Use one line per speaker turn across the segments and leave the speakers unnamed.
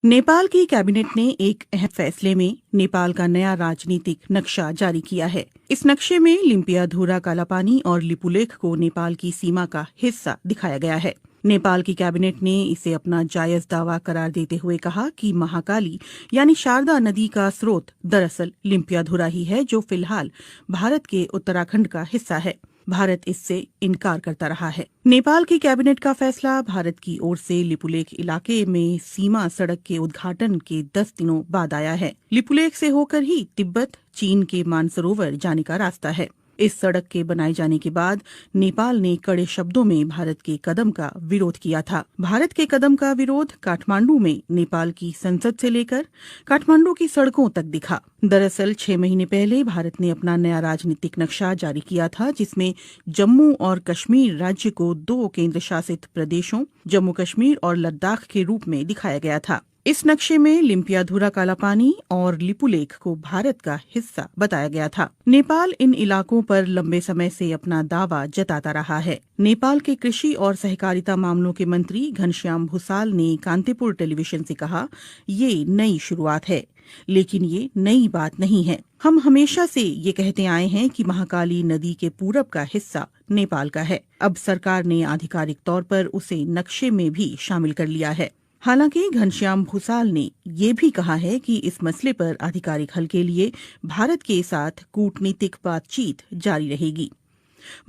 नेपाल की कैबिनेट ने एक अहम फैसले में नेपाल का नया राजनीतिक नक्शा जारी किया है। इस नक्शे में लिम्पियाधुरा कालापानी और लिपुलेख को नेपाल की सीमा का हिस्सा दिखाया गया है। नेपाल की कैबिनेट ने इसे अपना जायज दावा करार देते हुए कहा कि महाकाली यानी शारदा नदी का स्रोत दरअसल लिम्पियाधुरा ही है, जो फिलहाल भारत के उत्तराखंड का हिस्सा है। भारत इससे इनकार करता रहा है। नेपाल की कैबिनेट का फैसला भारत की ओर से लिपुलेख इलाके में सीमा सड़क के उद्घाटन के 10 दिनों बाद आया है। लिपुलेख से होकर ही तिब्बत चीन के मानसरोवर जाने का रास्ता है। इस सड़क के बनाए जाने के बाद नेपाल ने कड़े शब्दों में भारत के कदम का विरोध किया था। भारत के कदम का विरोध काठमांडू में नेपाल की संसद से लेकर काठमांडू की सड़कों तक दिखा। दरअसल 6 महीने पहले भारत ने अपना नया राजनीतिक नक्शा जारी किया था, जिसमें जम्मू और कश्मीर राज्य को 2 केंद्र शासित प्रदेशों जम्मू कश्मीर और लद्दाख के रूप में दिखाया गया था। इस नक्शे में लिम्पियाधुरा कालापानी और लिपुलेख को भारत का हिस्सा बताया गया था। नेपाल इन इलाकों पर लंबे समय से अपना दावा जताता रहा है। नेपाल के कृषि और सहकारिता मामलों के मंत्री घनश्याम भूसाल ने कांतिपुर टेलीविजन से कहा, ये नई शुरुआत है, लेकिन ये नई बात नहीं है। हम हमेशा से ये कहते आए हैं कि महाकाली नदी के पूरब का हिस्सा नेपाल का है। अब सरकार ने आधिकारिक तौर पर उसे नक्शे में भी शामिल कर लिया है। हालांकि घनश्याम भूसाल ने ये भी कहा है कि इस मसले पर आधिकारिक हल के लिए भारत के साथ कूटनीतिक बातचीत जारी रहेगी।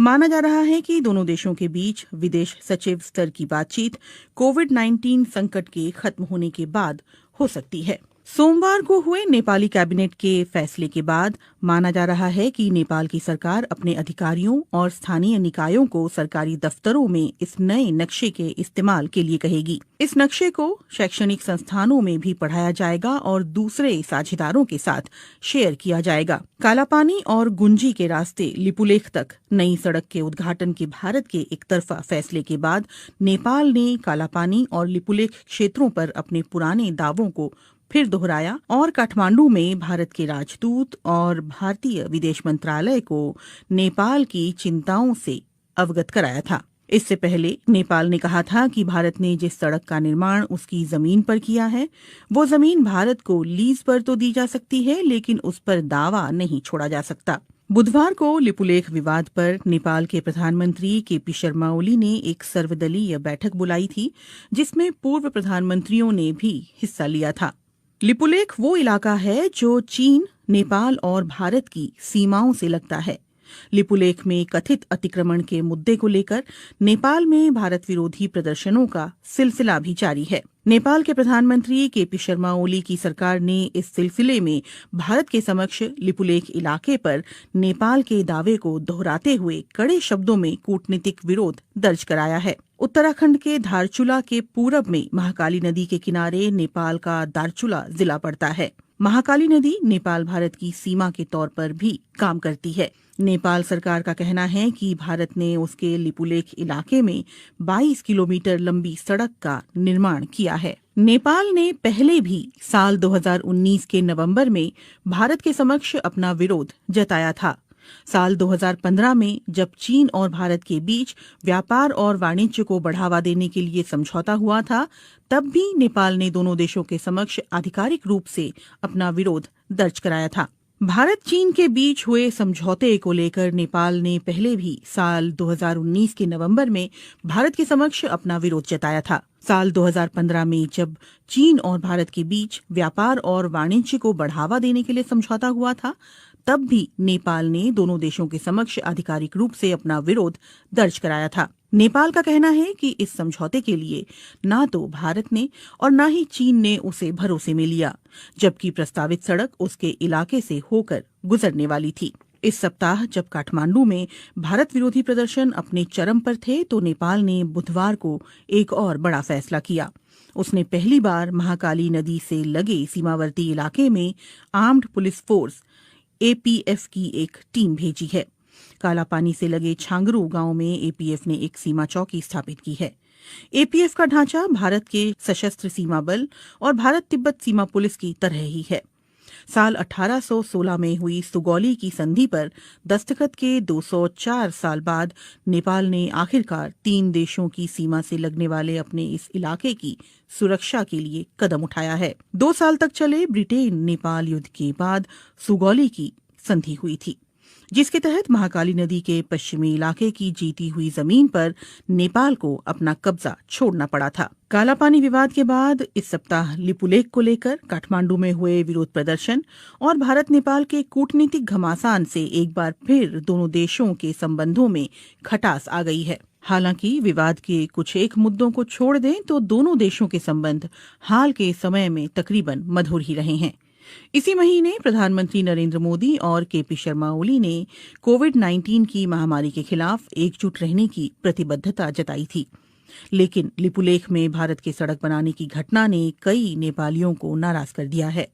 माना जा रहा है कि दोनों देशों के बीच विदेश सचिव स्तर की बातचीत कोविड-19 संकट के खत्म होने के बाद हो सकती है। सोमवार को हुए नेपाली कैबिनेट के फैसले के बाद माना जा रहा है कि नेपाल की सरकार अपने अधिकारियों और स्थानीय निकायों को सरकारी दफ्तरों में इस नए नक्शे के इस्तेमाल के लिए कहेगी। इस नक्शे को शैक्षणिक संस्थानों में भी पढ़ाया जाएगा और दूसरे साझेदारों के साथ शेयर किया जाएगा। कालापानी और गुंजी के रास्ते लिपुलेख तक नई सड़क के उद्घाटन के भारत के एकतरफा फैसले के बाद नेपाल ने कालापानी और लिपुलेख क्षेत्रों पर अपने पुराने दावों को फिर दोहराया और काठमांडू में भारत के राजदूत और भारतीय विदेश मंत्रालय को नेपाल की चिंताओं से अवगत कराया था। इससे पहले नेपाल ने कहा था कि भारत ने जिस सड़क का निर्माण उसकी जमीन पर किया है, वो जमीन भारत को लीज पर तो दी जा सकती है, लेकिन उस पर दावा नहीं छोड़ा जा सकता। बुधवार को लिपुलेख विवाद पर नेपाल के प्रधानमंत्री केपी शर्मा ओली ने एक सर्वदलीय बैठक बुलाई थी, जिसमें पूर्व प्रधानमंत्रियों ने भी हिस्सा लिया था। लिपुलेख वो इलाका है जो चीन, नेपाल और भारत की सीमाओं से लगता है। लिपुलेख में कथित अतिक्रमण के मुद्दे को लेकर नेपाल में भारत विरोधी प्रदर्शनों का सिलसिला भी जारी है। नेपाल के प्रधानमंत्री केपी शर्मा ओली की सरकार ने इस सिलसिले में भारत के समक्ष लिपुलेख इलाके पर नेपाल के दावे को दोहराते हुए कड़े शब्दों में कूटनीतिक विरोध दर्ज कराया है। उत्तराखंड के धारचूला के पूरब में महाकाली नदी के किनारे नेपाल का दारचूला जिला पड़ता है। महाकाली नदी नेपाल भारत की सीमा के तौर पर भी काम करती है। नेपाल सरकार का कहना है कि भारत ने उसके लिपुलेख इलाके में 22 किलोमीटर लंबी सड़क का निर्माण किया है। नेपाल ने पहले भी साल 2019 के नवंबर में भारत के समक्ष अपना विरोध जताया था। साल 2015 में जब चीन और भारत के बीच व्यापार और वाणिज्य को बढ़ावा देने के लिए समझौता हुआ था, तब भी नेपाल ने दोनों देशों के समक्ष आधिकारिक रूप से अपना विरोध दर्ज कराया था। भारत चीन के बीच हुए समझौते को लेकर नेपाल ने पहले भी साल 2019 के नवंबर में भारत के समक्ष अपना विरोध जताया था। साल 2015 में जब चीन और भारत के बीच व्यापार और वाणिज्य को बढ़ावा देने के लिए समझौता हुआ था, तब भी नेपाल ने दोनों देशों के समक्ष आधिकारिक रूप से अपना विरोध दर्ज कराया था। नेपाल का कहना है कि इस समझौते के लिए ना तो भारत ने और ना ही चीन ने उसे भरोसे में लिया, जबकि प्रस्तावित सड़क उसके इलाके से होकर गुजरने वाली थी। इस सप्ताह जब काठमांडू में भारत विरोधी प्रदर्शन अपने चरम पर थे, तो नेपाल ने बुधवार को एक और बड़ा फैसला किया। उसने पहली बार महाकाली नदी से लगे सीमावर्ती इलाके में आर्म्ड पुलिस फोर्स एपीएफ की एक टीम भेजी है। कालापानी से लगे छांगरू गांव में एपीएफ ने एक सीमा चौकी स्थापित की है। एपीएफ का ढांचा भारत के सशस्त्र सीमा बल और भारत तिब्बत सीमा पुलिस की तरह ही है। साल 1816 में हुई सुगौली की संधि पर दस्तखत के 204 साल बाद नेपाल ने आखिरकार 3 देशों की सीमा से लगने वाले अपने इस इलाके की सुरक्षा के लिए कदम उठाया है। 2 साल तक चले ब्रिटेन नेपाल युद्ध के बाद सुगौली की संधि हुई थी, जिसके तहत महाकाली नदी के पश्चिमी इलाके की जीती हुई जमीन पर नेपाल को अपना कब्जा छोड़ना पड़ा था। कालापानी विवाद के बाद इस सप्ताह लिपुलेख को लेकर काठमांडू में हुए विरोध प्रदर्शन और भारत नेपाल के कूटनीतिक घमासान से एक बार फिर दोनों देशों के संबंधों में खटास आ गई है। हालांकि विवाद के कुछ एक मुद्दों को छोड़ दें तो दोनों देशों के संबंध हाल के समय में तकरीबन मधुर ही रहे हैं। इसी महीने प्रधानमंत्री नरेंद्र मोदी और केपी शर्मा ओली ने कोविड-19 की महामारी के खिलाफ एकजुट रहने की प्रतिबद्धता जताई थी, लेकिन लिपुलेख में भारत के सड़क बनाने की घटना ने कई नेपालियों को नाराज कर दिया है।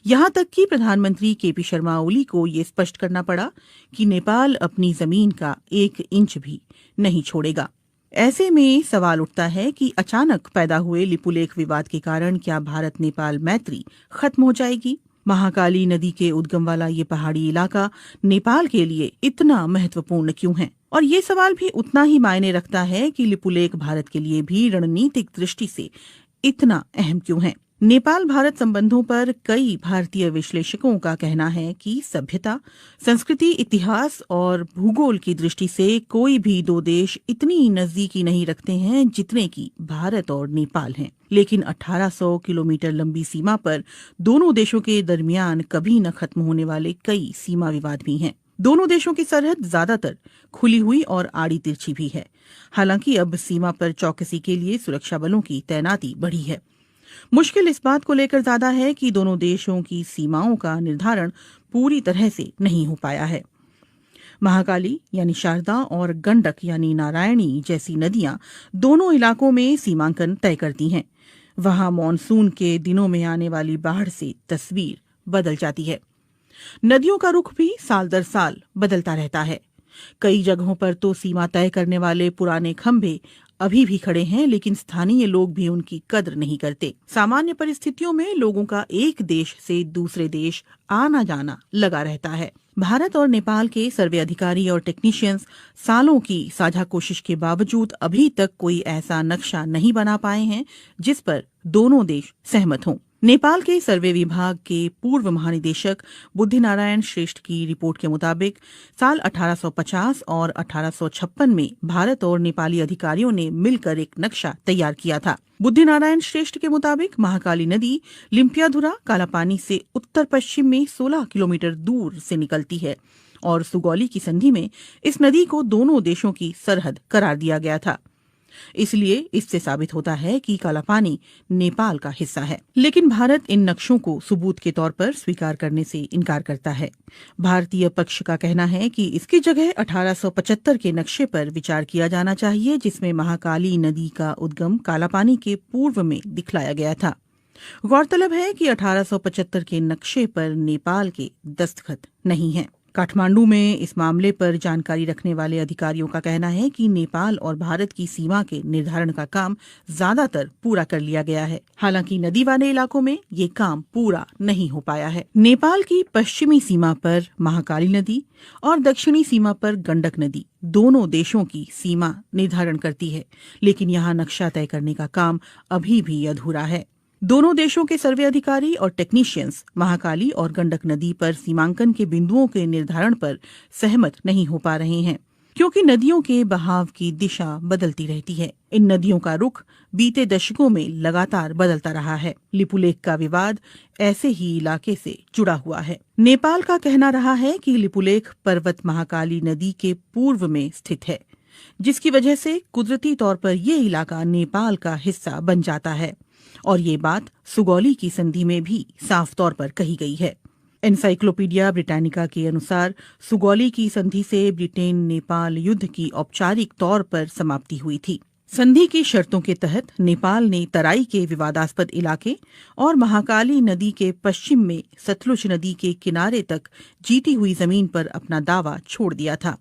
यहां तक कि प्रधानमंत्री केपी शर्मा ओली को ये स्पष्ट करना पड़ा कि नेपाल अपनी जमीन का 1 इंच भी नहीं छोड़ेगा। ऐसे में सवाल उठता है कि अचानक पैदा हुए लिपुलेख विवाद के कारण क्या भारत नेपाल मैत्री खत्म हो जाएगी? महाकाली नदी के उद्गम वाला ये पहाड़ी इलाका नेपाल के लिए इतना महत्वपूर्ण क्यों है? और ये सवाल भी उतना ही मायने रखता है कि लिपुलेख भारत के लिए भी रणनीतिक दृष्टि से इतना अहम क्यों है? नेपाल भारत संबंधों पर कई भारतीय विश्लेषकों का कहना है कि सभ्यता, संस्कृति, इतिहास और भूगोल की दृष्टि से कोई भी 2 देश इतनी नजदीकी नहीं रखते हैं जितने कि भारत और नेपाल हैं। लेकिन 1800 किलोमीटर लंबी सीमा पर दोनों देशों के दरमियान कभी न खत्म होने वाले कई सीमा विवाद भी हैं। दोनों देशों की सरहद ज्यादातर खुली हुई और आड़ी तिरछी भी है। हालांकि अब सीमा पर चौकसी के लिए सुरक्षा बलों की तैनाती बढ़ी है। मुश्किल इस बात को लेकर ज्यादा है कि दोनों देशों की सीमाओं का निर्धारण पूरी तरह से नहीं हो पाया है। महाकाली यानी शारदा और गंडक यानी नारायणी जैसी नदियां दोनों इलाकों में सीमांकन तय करती हैं। वहां मॉनसून के दिनों में आने वाली बाढ़ से तस्वीर बदल जाती है। नदियों का रुख भी साल दर साल बदलता रहता है। कई जगहों पर तो सीमा तय करने वाले पुराने खंभे अभी भी खड़े हैं, लेकिन स्थानीय लोग भी उनकी कद्र नहीं करते। सामान्य परिस्थितियों में लोगों का एक देश से दूसरे देश आना जाना लगा रहता है। भारत और नेपाल के सर्वे अधिकारी और टेक्नीशियंस सालों की साझा कोशिश के बावजूद अभी तक कोई ऐसा नक्शा नहीं बना पाए हैं जिस पर दोनों देश सहमत हों। नेपाल के सर्वे विभाग के पूर्व महानिदेशक बुद्धिनारायण श्रेष्ठ की रिपोर्ट के मुताबिक साल 1850 और 1856 में भारत और नेपाली अधिकारियों ने मिलकर एक नक्शा तैयार किया था। बुद्धिनारायण श्रेष्ठ के मुताबिक महाकाली नदी लिम्पियाधुरा कालापानी से उत्तर पश्चिम में 16 किलोमीटर दूर से निकलती है और सुगौली की संधि में इस नदी को दोनों देशों की सरहद करार दिया गया था। इसलिए इससे साबित होता है कि कालापानी नेपाल का हिस्सा है। लेकिन भारत इन नक्शों को सबूत के तौर पर स्वीकार करने से इनकार करता है। भारतीय पक्ष का कहना है कि इसकी जगह 1875 के नक्शे पर विचार किया जाना चाहिए, जिसमें महाकाली नदी का उद्गम कालापानी के पूर्व में दिखलाया गया था। गौरतलब है कि 1875 के नक्शे पर नेपाल के दस्तखत नहीं हैं। काठमांडू में इस मामले पर जानकारी रखने वाले अधिकारियों का कहना है कि नेपाल और भारत की सीमा के निर्धारण का काम ज्यादातर पूरा कर लिया गया है। हालांकि नदी वाले इलाकों में ये काम पूरा नहीं हो पाया है। नेपाल की पश्चिमी सीमा पर महाकाली नदी और दक्षिणी सीमा पर गंडक नदी दोनों देशों की सीमा निर्धारण करती है, लेकिन यहाँ नक्शा तय करने का काम अभी भी अधूरा है। दोनों देशों के सर्वे अधिकारी और टेक्नीशियंस महाकाली और गंडक नदी पर सीमांकन के बिंदुओं के निर्धारण पर सहमत नहीं हो पा रहे हैं, क्योंकि नदियों के बहाव की दिशा बदलती रहती है। इन नदियों का रुख बीते दशकों में लगातार बदलता रहा है। लिपुलेख का विवाद ऐसे ही इलाके से जुड़ा हुआ है। नेपाल का कहना रहा है कि लिपुलेख पर्वत महाकाली नदी के पूर्व में स्थित है, जिसकी वजह से कुदरती तौर पर ये इलाका नेपाल का हिस्सा बन जाता है, और ये बात सुगौली की संधि में भी साफ तौर पर कही गई है। एनसाइक्लोपीडिया ब्रिटानिका के अनुसार सुगौली की संधि से ब्रिटेन नेपाल युद्ध की औपचारिक तौर पर समाप्ति हुई थी। संधि की शर्तों के तहत नेपाल ने तराई के विवादास्पद इलाके और महाकाली नदी के पश्चिम में सतलुज नदी के किनारे तक जीती हुई जमीन पर अपना दावा छोड़ दिया था।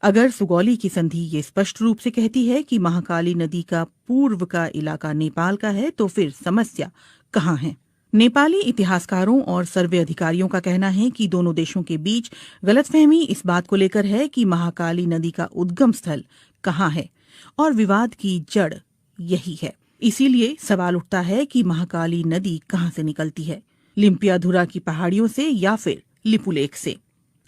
अगर सुगौली की संधि ये स्पष्ट रूप से कहती है कि महाकाली नदी का पूर्व का इलाका नेपाल का है, तो फिर समस्या कहाँ है? नेपाली इतिहासकारों और सर्वे अधिकारियों का कहना है कि दोनों देशों के बीच गलतफहमी इस बात को लेकर है कि महाकाली नदी का उद्गम स्थल कहाँ है और विवाद की जड़ यही है। इसीलिए सवाल उठता है कि महाकाली नदी कहाँ से निकलती है, लिम्पियाधुरा की पहाड़ियों से या फिर लिपुलेख से।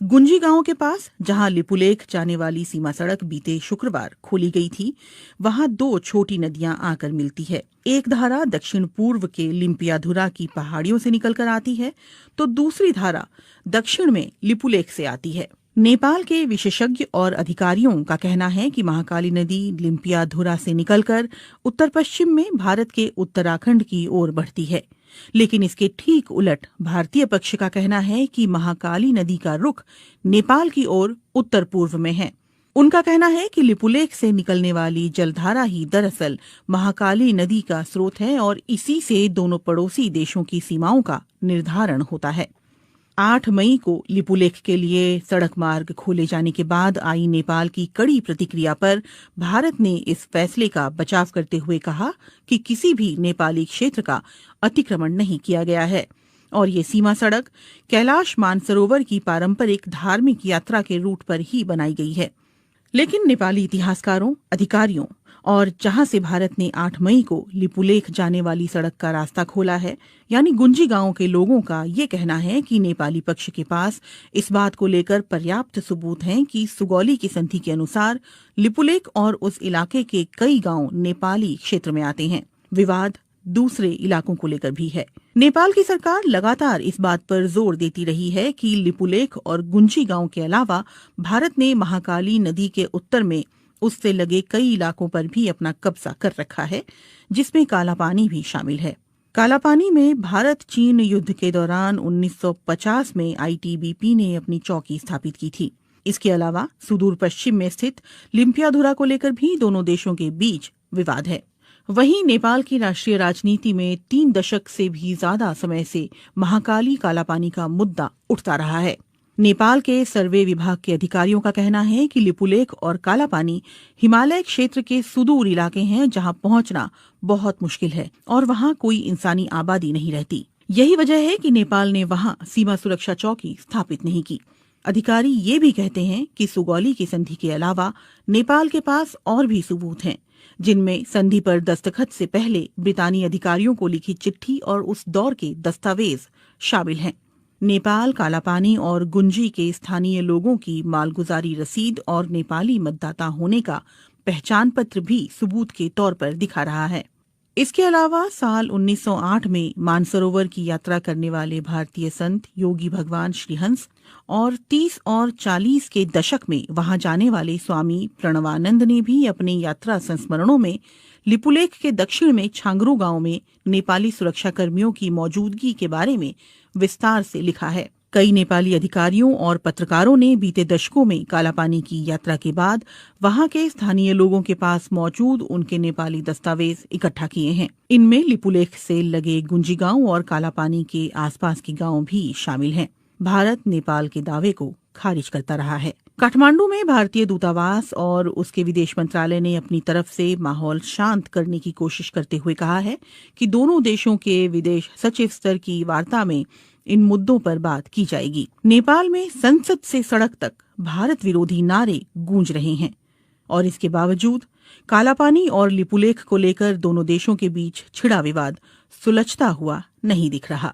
गुंजी गांव के पास जहां लिपुलेख जाने वाली सीमा सड़क बीते शुक्रवार खोली गई थी, वहां दो छोटी नदियां आकर मिलती है। एक धारा दक्षिण पूर्व के लिम्पियाधुरा की पहाड़ियों से निकलकर आती है, तो दूसरी धारा दक्षिण में लिपुलेख से आती है। नेपाल के विशेषज्ञ और अधिकारियों का कहना है कि महाकाली नदी लिम्पियाधुरा से निकलकर उत्तर पश्चिम में भारत के उत्तराखंड की ओर बढ़ती है, लेकिन इसके ठीक उलट भारतीय पक्ष का कहना है कि महाकाली नदी का रुख नेपाल की ओर उत्तर पूर्व में है। उनका कहना है कि लिपुलेख से निकलने वाली जलधारा ही दरअसल महाकाली नदी का स्रोत है और इसी से दोनों पड़ोसी देशों की सीमाओं का निर्धारण होता है। 8 मई को लिपुलेख के लिए सड़क मार्ग खोले जाने के बाद आई नेपाल की कड़ी प्रतिक्रिया पर भारत ने इस फैसले का बचाव करते हुए कहा कि किसी भी नेपाली क्षेत्र का अतिक्रमण नहीं किया गया है और ये सीमा सड़क कैलाश मानसरोवर की पारंपरिक धार्मिक यात्रा के रूट पर ही बनाई गई है। लेकिन नेपाली इतिहासकारों, अधिकारियों और जहां से भारत ने 8 मई को लिपुलेख जाने वाली सड़क का रास्ता खोला है, यानी गुंजी गांव के लोगों का ये कहना है कि नेपाली पक्ष के पास इस बात को लेकर पर्याप्त सबूत हैं कि सुगौली की संधि के अनुसार लिपुलेख और उस इलाके के कई गांव नेपाली क्षेत्र में आते हैं। विवाद दूसरे इलाकों को लेकर भी है। नेपाल की सरकार लगातार इस बात पर जोर देती रही है कि लिपुलेख और गुंजी गांव के अलावा भारत ने महाकाली नदी के उत्तर में उससे लगे कई इलाकों पर भी अपना कब्जा कर रखा है, जिसमें कालापानी भी शामिल है। कालापानी में भारत चीन युद्ध के दौरान 1950 में आईटीबीपी ने अपनी चौकी स्थापित की थी। इसके अलावा सुदूर पश्चिम में स्थित लिम्पियाधुरा को लेकर भी दोनों देशों के बीच विवाद है। वहीं नेपाल की राष्ट्रीय राजनीति में 3 दशक से भी ज्यादा समय से महाकाली कालापानी का मुद्दा उठता रहा है। नेपाल के सर्वे विभाग के अधिकारियों का कहना है कि लिपुलेख और कालापानी हिमालय क्षेत्र के सुदूर इलाके हैं जहां पहुंचना बहुत मुश्किल है और वहां कोई इंसानी आबादी नहीं रहती। यही वजह है कि नेपाल ने वहां सीमा सुरक्षा चौकी स्थापित नहीं की। अधिकारी ये भी कहते हैं कि सुगौली की संधि के अलावा नेपाल के पास और भी सबूत हैं, जिनमें संधि पर दस्तखत से पहले ब्रितानी अधिकारियों को लिखी चिट्ठी और उस दौर के दस्तावेज शामिल हैं। नेपाल कालापानी और गुंजी के स्थानीय लोगों की मालगुजारी रसीद और नेपाली मतदाता होने का पहचान पत्र भी सबूत के तौर पर दिखा रहा है। इसके अलावा साल 1908 में मानसरोवर की यात्रा करने वाले भारतीय संत योगी भगवान श्रीहंस और 30 और 40 के दशक में वहां जाने वाले स्वामी प्रणवानंद ने भी अपने यात्रा संस्मरणों में लिपुलेख के दक्षिण में छांगरू गांव में नेपाली सुरक्षा कर्मियों की मौजूदगी के बारे में विस्तार से लिखा है। कई नेपाली अधिकारियों और पत्रकारों ने बीते दशकों में कालापानी की यात्रा के बाद वहां के स्थानीय लोगों के पास मौजूद उनके नेपाली दस्तावेज इकट्ठा किए हैं। इनमें लिपुलेख से लगे गुंजी गांव और कालापानी के आसपास के गांव भी शामिल हैं। भारत नेपाल के दावे को खारिज करता रहा है। काठमांडू में भारतीय दूतावास और उसके विदेश मंत्रालय ने अपनी तरफ से माहौल शांत करने की कोशिश करते हुए कहा है कि दोनों देशों के विदेश सचिव स्तर की वार्ता में इन मुद्दों पर बात की जाएगी। नेपाल में संसद से सड़क तक भारत विरोधी नारे गूंज रहे हैं और इसके बावजूद कालापानी और लिपुलेख को लेकर दोनों देशों के बीच छिड़ा विवाद सुलझता हुआ नहीं दिख रहा।